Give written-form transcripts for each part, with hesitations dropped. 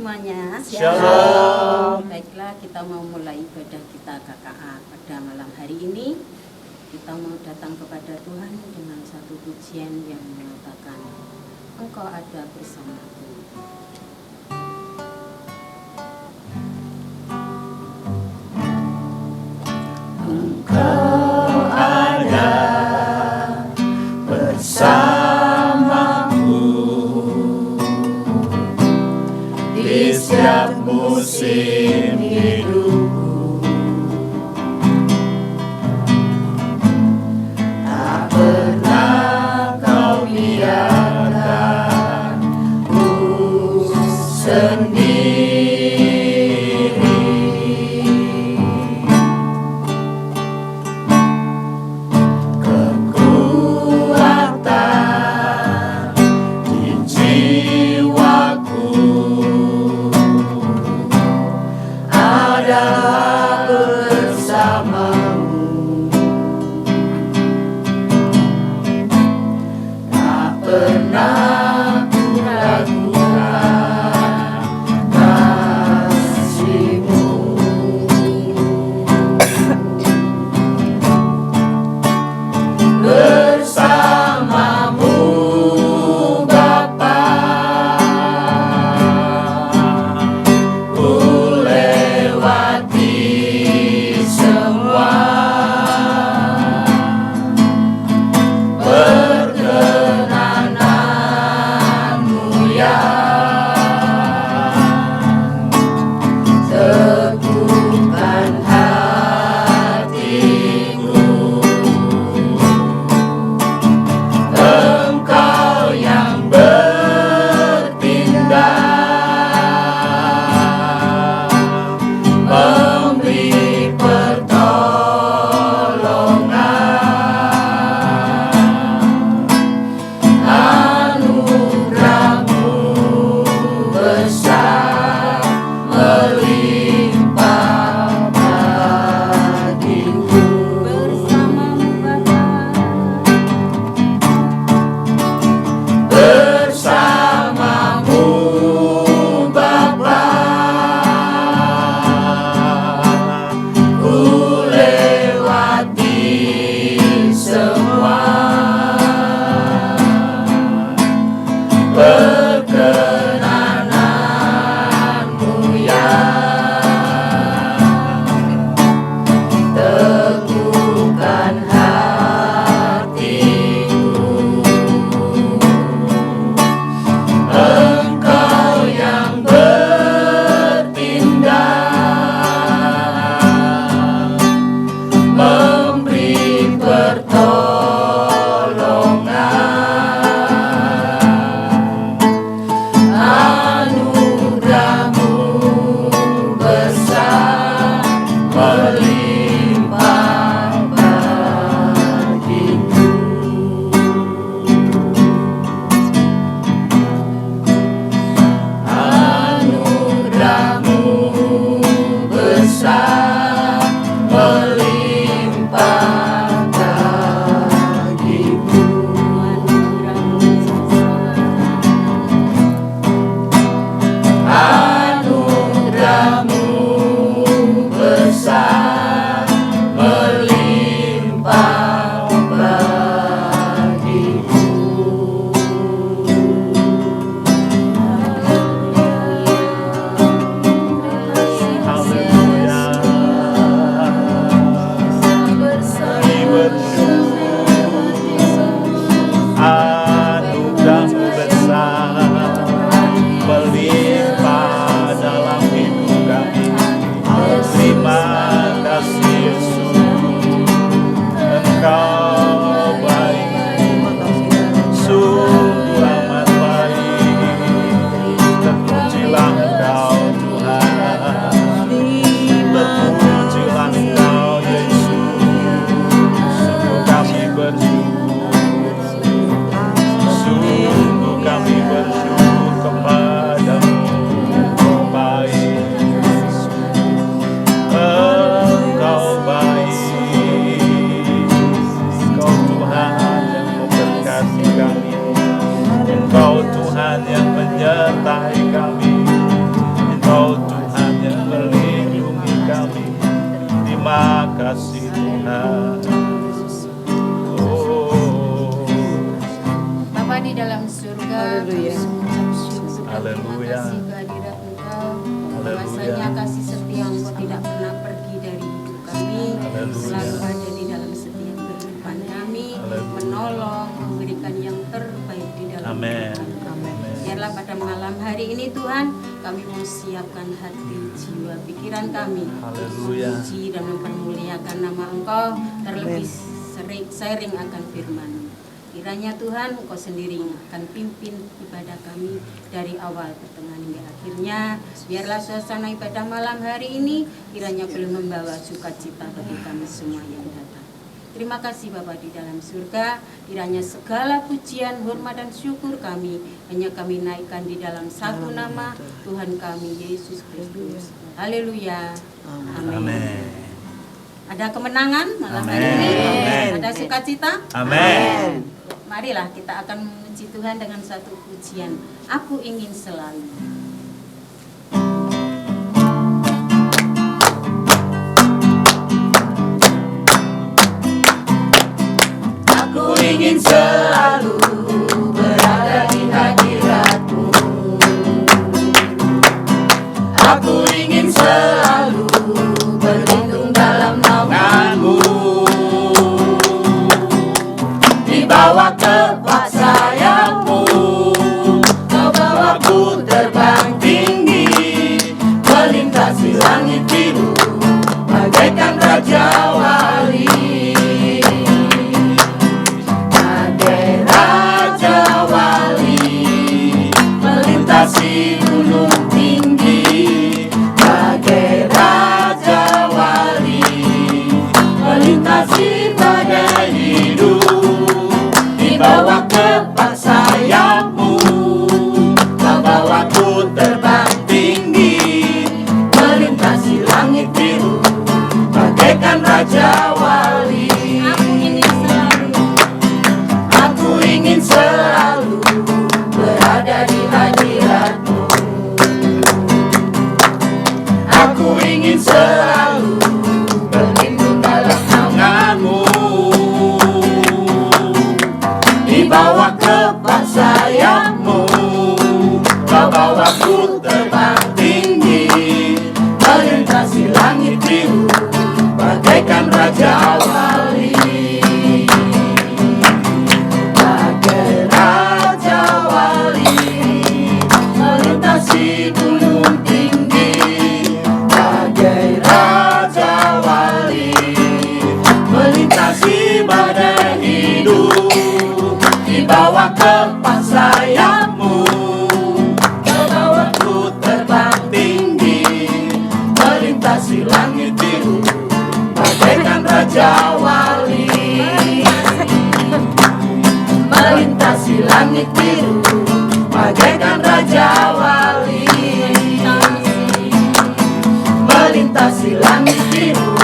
semuanya. Shalom. Baiklah, kita mau mulai ibadah kita KKA pada malam hari ini. Kita mau datang kepada Tuhan dengan satu pujian yang mengatakan, Engkau ada bersamaku. Engkau ada bersamaku di setiap musim hidupku. Tak pernah kau biarkan ku sendiri. Kekuatan di jiwaku adalah bersamamu. Tak pernah ku ragukan kasih-Mu. Bersamamu Bapa, ku lewati semua perkenanan-Mu ya. Teguhkan hatiku, Engkau yang bertindak, memberi pertolongan. Anugerah-Mu besar melimpah bagiku. Bersamamu Bapa, Bersamamu Bapa, ku lewati semua perkenanan-Mu ya. Teguhkan hatiku, Engkau yang bertindak, memberi pertolongan. Anugerah-Mu besar melimpah bagiku. Anugerah-Mu besar melimpah bagiku. Anugerah-Mu besar Terima kasih Tuhan. Oh, Bapa di dalam surga, kami mengucap syukur dan terima Haleluya. kasih kehadirat Engkau. Haleluya. Bahwasanya kasih setia Engkau tidak pernah pergi dari hidup kami, Haleluya. selalu ada di dalam setiap kehidupan kami, Haleluya. menolong, memberikan yang terbaik di dalam Amin. kehidupan kami. Biarlah pada malam hari ini Tuhan, kami mau siapkan hati, jiwa, pikiran kami, Haleluya. memuji dan mempermuliakan nama Engkau, terlebih sharing akan firman. Kiranya Tuhan Engkau sendiri yang akan pimpin ibadah kami dari awal pertengahan hingga akhirnya. Biarlah suasana ibadah malam hari ini kiranya boleh membawa sukacita bagi kami semua yang datang. Terima kasih Bapa di dalam surga. Kiranya segala pujian, hormat dan syukur kami hanya kami naikkan di dalam satu nama Tuhan kami Yesus Kristus. Haleluya. Amin. Amin. Ada kemenangan malam hari Amin. ini. Amin. Ada sukacita. Amin. Marilah kita akan memuji Tuhan dengan satu pujian. Aku ingin selalu. Aku ingin selalu berada di hadirat-Mu. Aku ingin selalu berlindung dalam naungan-Mu. Di bawah kepak sayap-Mu, Kau bawaku terbang tinggi, melintasi langit biru, bagaikan raja wali. Bagai raja wali, melintasi gunung tinggi, bagai raja wali, melintasi badai hidup. Di bawah kepak sayap-Mu, Kau bawaku terbang tinggi, melintasi langit biru, bagaikan raja wali. Aku ingin selalu. Aku ingin selalu berada di hadirat-Mu. Aku ingin selalu berlindung dalam naungan-Mu. Di bawah kepak sayap-Mu, Kau bawaku terbang tinggi, melintasi langit biru, bagaikan raja wali. Bagai raja wali, melintasi gunung tinggi, bagai raja wali, melintasi badai hidup. Di bawah kepak sayap-Mu, Kau bawaku terbang tinggi, melintasi langit biru, bagaikan raja wali. Melintasi langit biru, bagaikan raja wali. Melintasi langit biru,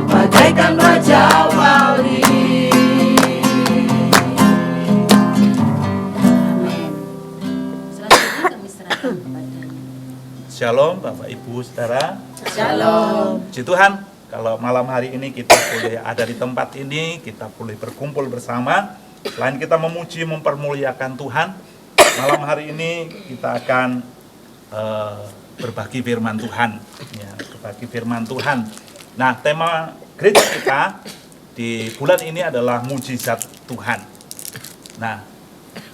bagaikan raja wali. Amin. Selanjutnya kami serahkan kepadanya. Shalom Bapak Ibu Saudara. Shalom. Puji Tuhan, kalau malam hari ini kita boleh ada di tempat ini, kita boleh berkumpul bersama. Selain kita memuji, mempermuliakan Tuhan, malam hari ini kita akan berbagi firman Tuhan. Ya, berbagi firman Tuhan. Nah, tema gereja kita di bulan ini adalah mujizat Tuhan. Nah,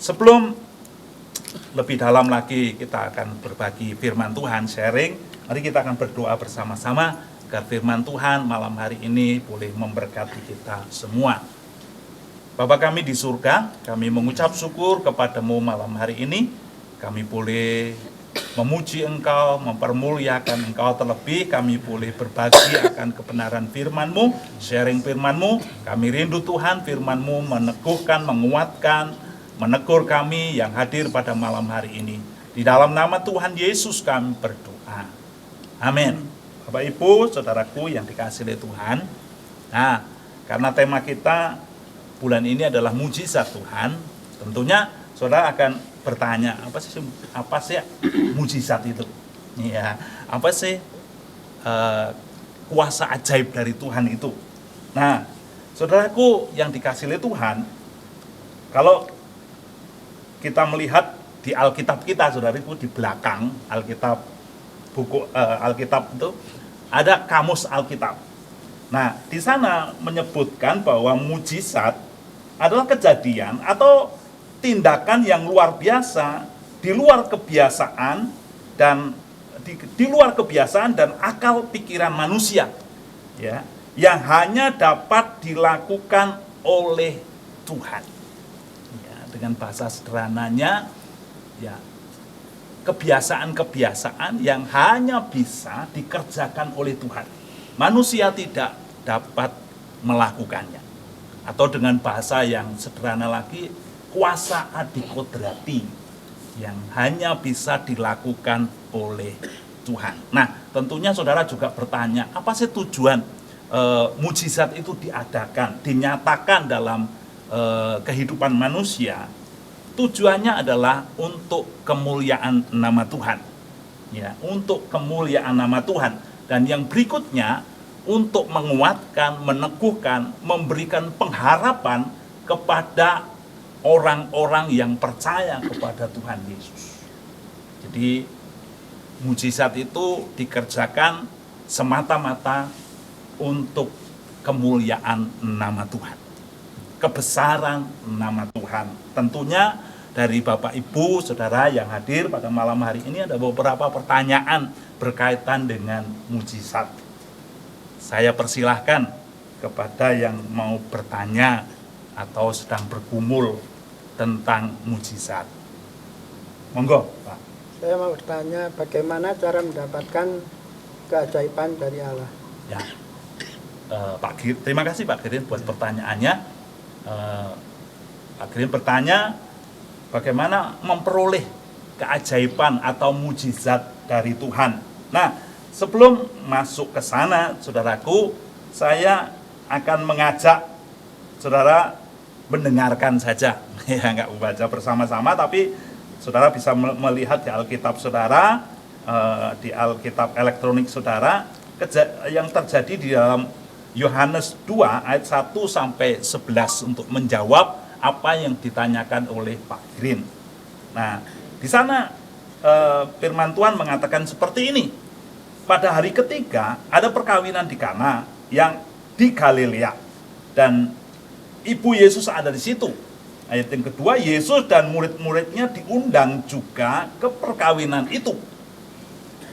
sebelum lebih dalam lagi kita akan berbagi firman Tuhan, sharing, mari kita akan berdoa bersama-sama agar firman Tuhan malam hari ini boleh memberkati kita semua. Bapa kami di surga, kami mengucap syukur kepadamu malam hari ini. Kami boleh memuji Engkau, mempermuliakan Engkau, terlebih kami boleh berbagi akan kebenaran firman-Mu, sharing firman-Mu. Kami rindu Tuhan, firman-Mu meneguhkan, menguatkan, menegur kami yang hadir pada malam hari ini. Di dalam nama Tuhan Yesus kami berdoa. Amin. Bapak Ibu, saudaraku yang dikasihi oleh Tuhan. Nah, karena tema kita bulan ini adalah mujizat Tuhan, tentunya saudara akan bertanya, apa sih mujizat itu? Ya, apa sih kuasa ajaib dari Tuhan itu. Nah, saudaraku yang dikasihi oleh Tuhan, kalau kita melihat di Alkitab kita, saudaraku, di belakang Alkitab, buku Alkitab itu ada kamus Alkitab. Nah, di sana menyebutkan bahwa mujizat adalah kejadian atau tindakan yang luar biasa, di luar kebiasaan dan di luar kebiasaan dan akal pikiran manusia, ya, yang hanya dapat dilakukan oleh Tuhan. Ya, dengan bahasa sederhananya, ya, kebiasaan-kebiasaan yang hanya bisa dikerjakan oleh Tuhan. Manusia tidak dapat melakukannya. Atau dengan bahasa yang sederhana lagi, kuasa adikodrati yang hanya bisa dilakukan oleh Tuhan. Nah, tentunya saudara juga bertanya, apa sih tujuan mujizat itu diadakan, dinyatakan dalam kehidupan manusia? Tujuannya adalah untuk kemuliaan nama Tuhan, ya, untuk kemuliaan nama Tuhan. Dan yang berikutnya, untuk menguatkan, meneguhkan, memberikan pengharapan kepada orang-orang yang percaya kepada Tuhan Yesus. Jadi mujizat itu dikerjakan semata-mata untuk kemuliaan nama Tuhan, kebesaran nama Tuhan. Tentunya dari Bapak Ibu Saudara yang hadir pada malam hari ini ada beberapa pertanyaan berkaitan dengan mujizat. Saya persilahkan kepada yang mau bertanya atau sedang bergumul tentang mujizat. Monggo, Pak. Saya mau bertanya, bagaimana cara mendapatkan keajaiban dari Allah? Ya, Pak Gir, terima kasih Pak Girin buat pertanyaannya. Pak Girin bertanya, bagaimana memperoleh keajaiban atau mujizat dari Tuhan. Nah, sebelum masuk ke sana, saudaraku, saya akan mengajak saudara mendengarkan saja, ya, nggak membaca bersama-sama, tapi saudara bisa melihat di Alkitab saudara, di Alkitab elektronik saudara, yang terjadi di dalam Yohanes 2 ayat 1 sampai 11 untuk menjawab apa yang ditanyakan oleh Pak Green. Nah, di sana firman Tuhan mengatakan seperti ini. Pada hari ketiga ada perkawinan di Kana yang di Galilea dan Ibu Yesus ada di situ. Ayat yang kedua, Yesus dan murid-muridnya diundang juga ke perkawinan itu.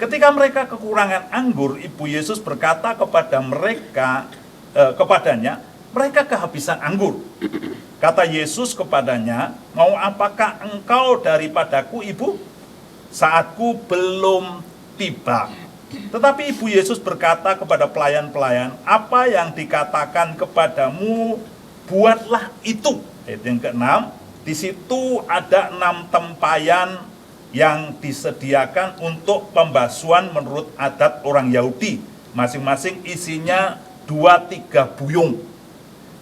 Ketika mereka kekurangan anggur, Ibu Yesus berkata kepadanya, mereka kehabisan anggur. Kata Yesus kepadanya, mau apakah engkau daripadaku, Ibu? Saatku belum tiba. Tetapi Ibu Yesus berkata kepada pelayan-pelayan, apa yang dikatakan kepadamu, buatlah itu. Ayat yang ke-6, di situ ada 6 tempayan yang disediakan untuk pembasuhan menurut adat orang Yahudi. Masing-masing isinya 2-3 buyung.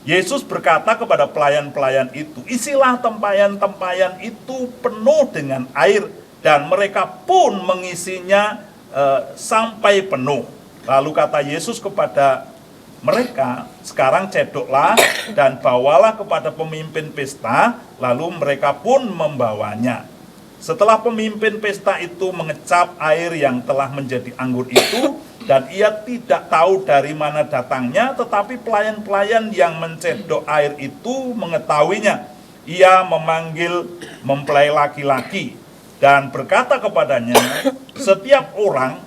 Yesus berkata kepada pelayan-pelayan itu, isilah tempayan-tempayan itu penuh dengan air, dan mereka pun mengisinya sampai penuh. Lalu kata Yesus kepada mereka, sekarang cedoklah dan bawalah kepada pemimpin pesta. Lalu mereka pun membawanya. Setelah pemimpin pesta itu mengecap air yang telah menjadi anggur itu, dan ia tidak tahu dari mana datangnya, tetapi pelayan-pelayan yang mencedok air itu mengetahuinya. Ia memanggil mempelai laki-laki dan berkata kepadanya, setiap orang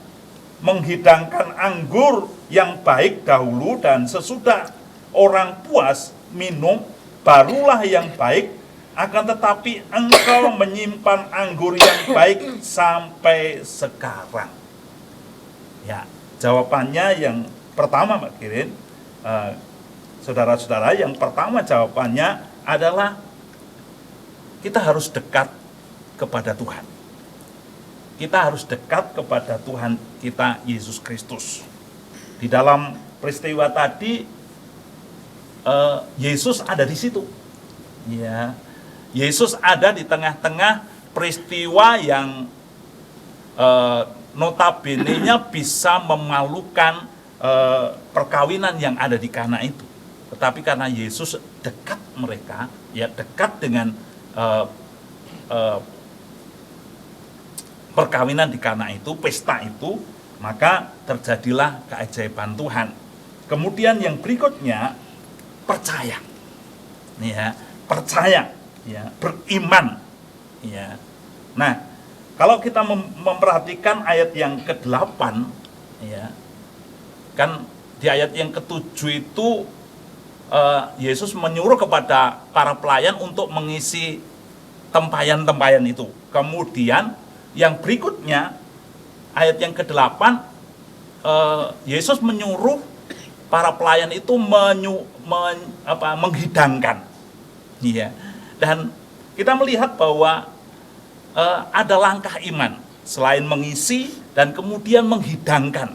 menghidangkan anggur yang baik dahulu, dan sesudah orang puas minum, barulah yang baik. Akan tetapi engkau menyimpan anggur yang baik sampai sekarang. Ya, jawabannya yang pertama, Pak Kirin, saudara-saudara, yang pertama jawabannya adalah kita harus dekat kepada Tuhan. Kita harus dekat kepada Tuhan kita Yesus Kristus. Di dalam peristiwa tadi, Yesus ada di situ. Ya, Yesus ada di tengah-tengah peristiwa yang notabene-nya bisa memalukan perkawinan yang ada di Kana itu. Tetapi karena Yesus dekat mereka, ya dekat dengan perkawinan di Kana itu, pesta itu, maka terjadilah keajaiban Tuhan. Kemudian yang berikutnya percaya, ya, percaya, ya, beriman, ya. Nah, kalau kita memperhatikan ayat yang ke-8, ya, kan di ayat yang ke-7 itu Yesus menyuruh kepada para pelayan untuk mengisi tempayan-tempayan itu. Kemudian yang berikutnya ayat yang ke-8, Yesus menyuruh para pelayan itu menghidangkan, ya. Dan kita melihat bahwa ada langkah iman selain mengisi dan kemudian menghidangkan.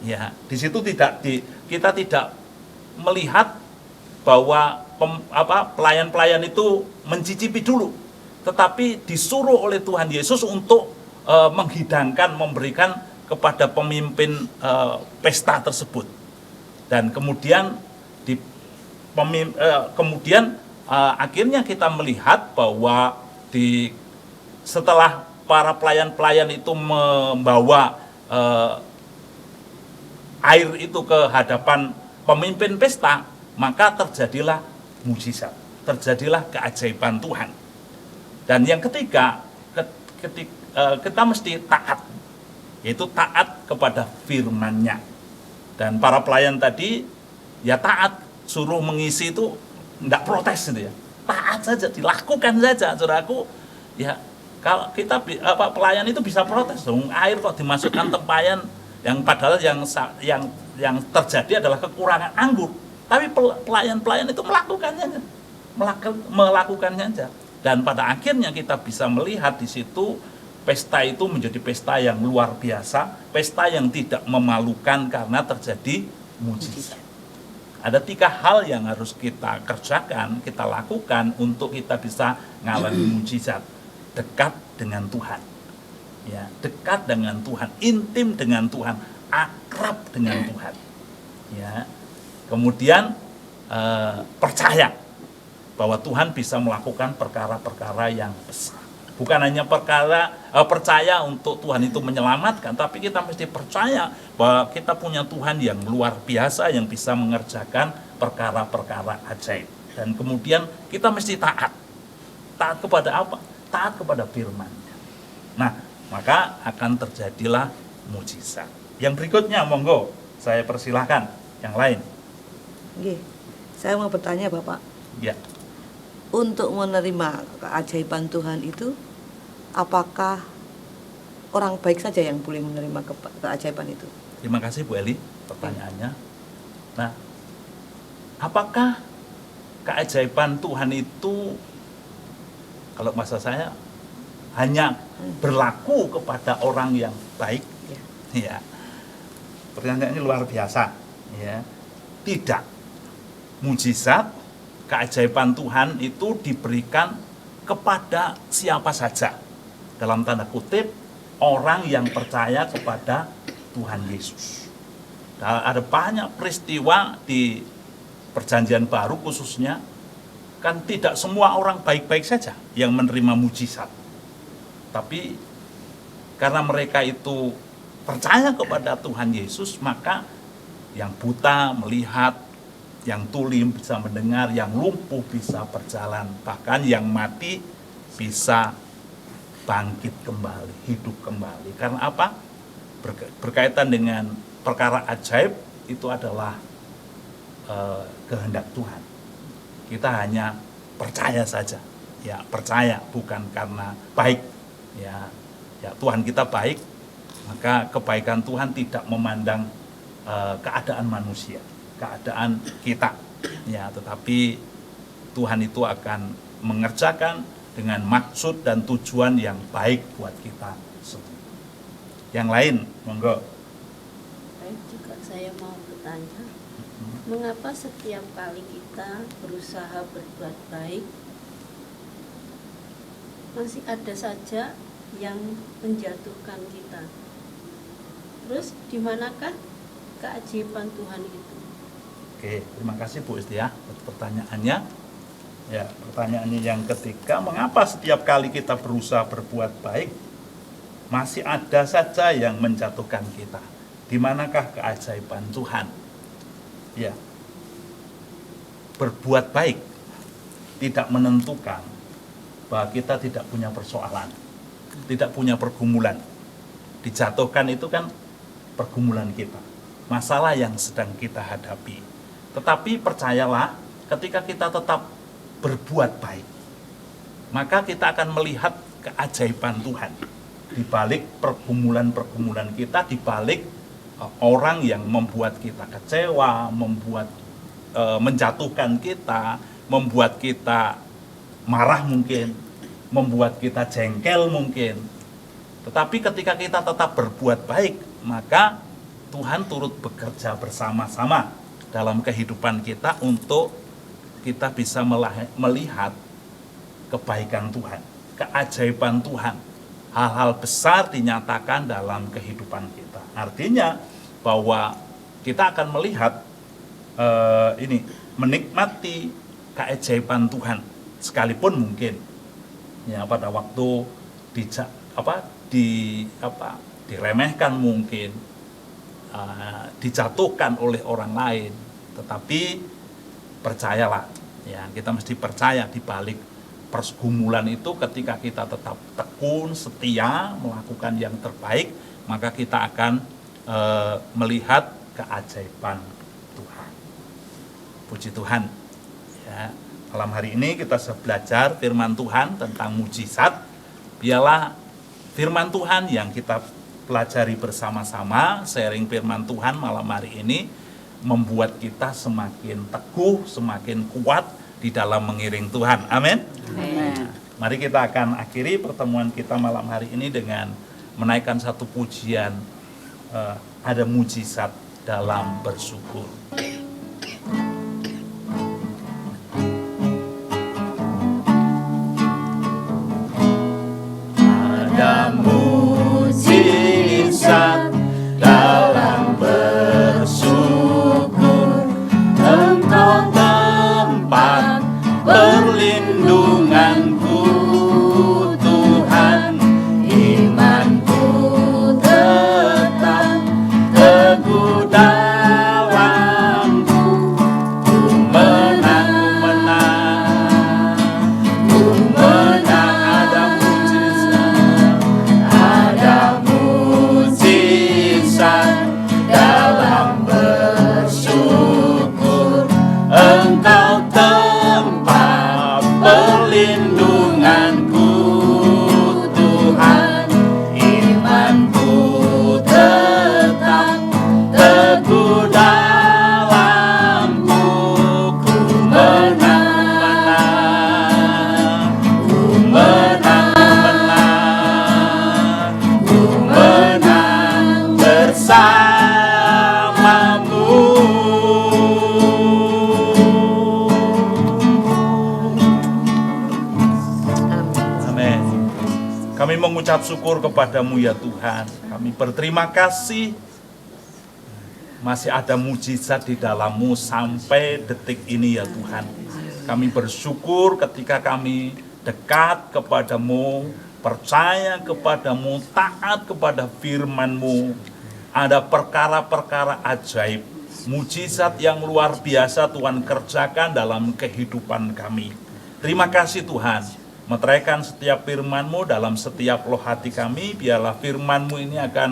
Ya, di situ kita tidak melihat bahwa pelayan-pelayan itu mencicipi dulu, tetapi disuruh oleh Tuhan Yesus untuk menghidangkan, memberikan kepada pemimpin pesta tersebut. Dan kemudian akhirnya kita melihat bahwa setelah para pelayan-pelayan itu membawa air itu ke hadapan pemimpin pesta, maka terjadilah mujizat, terjadilah keajaiban Tuhan. Dan yang ketiga, kita mesti taat, yaitu taat kepada firman-Nya. Dan para pelayan tadi ya taat, suruh mengisi itu enggak protes gitu ya, taat saja, dilakukan saja. Saudaraku, ya kalau kita pelayan itu bisa protes dong, air kok dimasukkan tempayan, yang padahal yang terjadi adalah kekurangan anggur, tapi pelayan-pelayan itu melakukannya saja. Dan pada akhirnya kita bisa melihat di situ pesta itu menjadi pesta yang luar biasa, pesta yang tidak memalukan karena terjadi mujizat. Ada 3 hal yang harus kita kerjakan, kita lakukan untuk kita bisa mengalami mujizat. Dekat dengan Tuhan, ya, dekat dengan Tuhan, intim dengan Tuhan, akrab dengan Tuhan, ya. Kemudian percaya bahwa Tuhan bisa melakukan perkara-perkara yang besar. Bukan hanya percaya untuk Tuhan itu menyelamatkan, tapi kita mesti percaya bahwa kita punya Tuhan yang luar biasa yang bisa mengerjakan perkara-perkara ajaib. Dan kemudian kita mesti taat. Taat kepada apa? Taat kepada firman-Nya. Nah, maka akan terjadilah mujizat. Yang berikutnya, monggo, saya persilahkan yang lain. Oke, saya mau bertanya Bapak. Ya. Untuk menerima keajaiban Tuhan itu, apakah orang baik saja yang boleh menerima keajaiban itu? Terima kasih Bu Eli pertanyaannya. Nah, apakah keajaiban Tuhan itu, kalau masa saya, hanya berlaku kepada orang yang baik? Ya. Pertanyaannya luar biasa. Ya. Tidak. Mujizat, keajaiban Tuhan itu diberikan kepada siapa saja. Dalam tanda kutip, orang yang percaya kepada Tuhan Yesus. Nah, ada banyak peristiwa di Perjanjian Baru khususnya, kan tidak semua orang baik-baik saja yang menerima mujizat. Tapi karena mereka itu percaya kepada Tuhan Yesus, maka yang buta melihat, yang tuli bisa mendengar, yang lumpuh bisa berjalan, bahkan yang mati bisa bangkit kembali, hidup kembali. Karena apa? Berkaitan dengan perkara ajaib itu adalah kehendak Tuhan. Kita hanya percaya saja, ya percaya, bukan karena baik, ya Tuhan kita baik, maka kebaikan Tuhan tidak memandang keadaan manusia, keadaan kita, ya, tetapi Tuhan itu akan mengerjakan dengan maksud dan tujuan yang baik buat kita semua. Yang lain, monggo. Baik, juga saya mau bertanya, mengapa setiap kali kita berusaha berbuat baik, masih ada saja yang menjatuhkan kita? Terus di manakah keajaiban Tuhan itu? Oke, terima kasih Bu Isti ya pertanyaannya. Ya, pertanyaannya yang ketiga, mengapa setiap kali kita berusaha berbuat baik masih ada saja yang menjatuhkan kita? Di manakah keajaiban Tuhan? Ya. Berbuat baik tidak menentukan bahwa kita tidak punya persoalan, tidak punya pergumulan. Dijatuhkan itu kan pergumulan kita, masalah yang sedang kita hadapi. Tetapi percayalah, ketika kita tetap berbuat baik, maka kita akan melihat keajaiban Tuhan di balik pergumulan-pergumulan kita, di balik orang yang membuat kita kecewa, menjatuhkan kita, membuat kita marah mungkin, membuat kita jengkel mungkin. Tetapi ketika kita tetap berbuat baik, maka Tuhan turut bekerja bersama-sama dalam kehidupan kita untuk kita bisa melihat kebaikan Tuhan, keajaiban Tuhan. Hal-hal besar dinyatakan dalam kehidupan kita. Artinya bahwa kita akan melihat menikmati keajaiban Tuhan sekalipun mungkin ya pada waktu diremehkan mungkin, dijatuhkan oleh orang lain, tetapi percayalah ya, kita mesti percaya di balik pergumulan itu, ketika kita tetap tekun, setia melakukan yang terbaik, maka kita akan melihat keajaiban Tuhan. Puji Tuhan ya, malam hari ini kita belajar firman Tuhan tentang mujizat. Biarlah firman Tuhan yang kita pelajari bersama-sama, sharing firman Tuhan malam hari ini membuat kita semakin teguh, semakin kuat di dalam mengiring Tuhan. Amin. Mari kita akan akhiri pertemuan kita malam hari ini dengan menaikkan satu pujian, ada mujizat dalam bersyukur. Ada mujizat dalam bersyukur, Engkau tempat perlindunganku, Tuhan. Imanku tetap teguh dalam-Mu. Ku menang, ada mujizat dalam bersyukur, Engkau tempat perlindunganku, Tuhan. Imanku tetap teguh dalam-Mu. Ku menang, bersama-Mu. Amin. Kami mengucap syukur kepadamu ya Tuhan. Kami berterima kasih masih ada mujizat di dalam-Mu sampai detik ini ya Tuhan. Kami bersyukur ketika kami dekat kepadamu, percaya kepadamu, taat kepada firman-Mu. Ada perkara-perkara ajaib, mujizat yang luar biasa Tuhan kerjakan dalam kehidupan kami. Terima kasih Tuhan, meteraikan setiap firman-Mu dalam setiap loh hati kami. Biarlah firman-Mu ini akan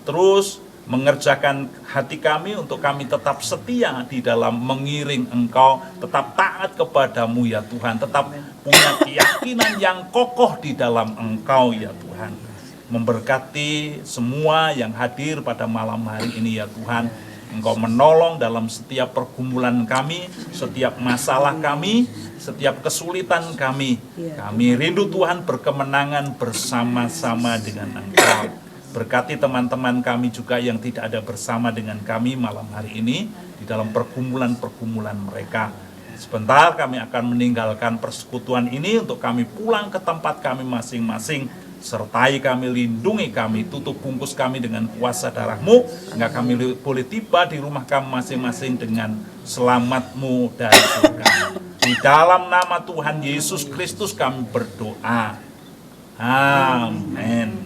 terus mengerjakan hati kami untuk kami tetap setia di dalam mengiring Engkau, tetap taat kepadamu ya Tuhan, tetap punya keyakinan yang kokoh di dalam Engkau ya Tuhan. Memberkati semua yang hadir pada malam hari ini ya Tuhan. Engkau menolong dalam setiap pergumulan kami, setiap masalah kami, setiap kesulitan kami. Kami rindu Tuhan berkemenangan bersama-sama dengan Engkau. Berkati teman-teman kami juga yang tidak ada bersama dengan kami malam hari ini di dalam pergumulan-pergumulan mereka. Sebentar kami akan meninggalkan persekutuan ini untuk kami pulang ke tempat kami masing-masing. sertai kami, lindungi kami, tutup bungkus kami dengan kuasa darah-Mu, sehingga kami boleh tiba di rumah kami masing-masing dengan selamat-Mu dari surga. Di dalam nama Tuhan Yesus Kristus kami berdoa. Amin.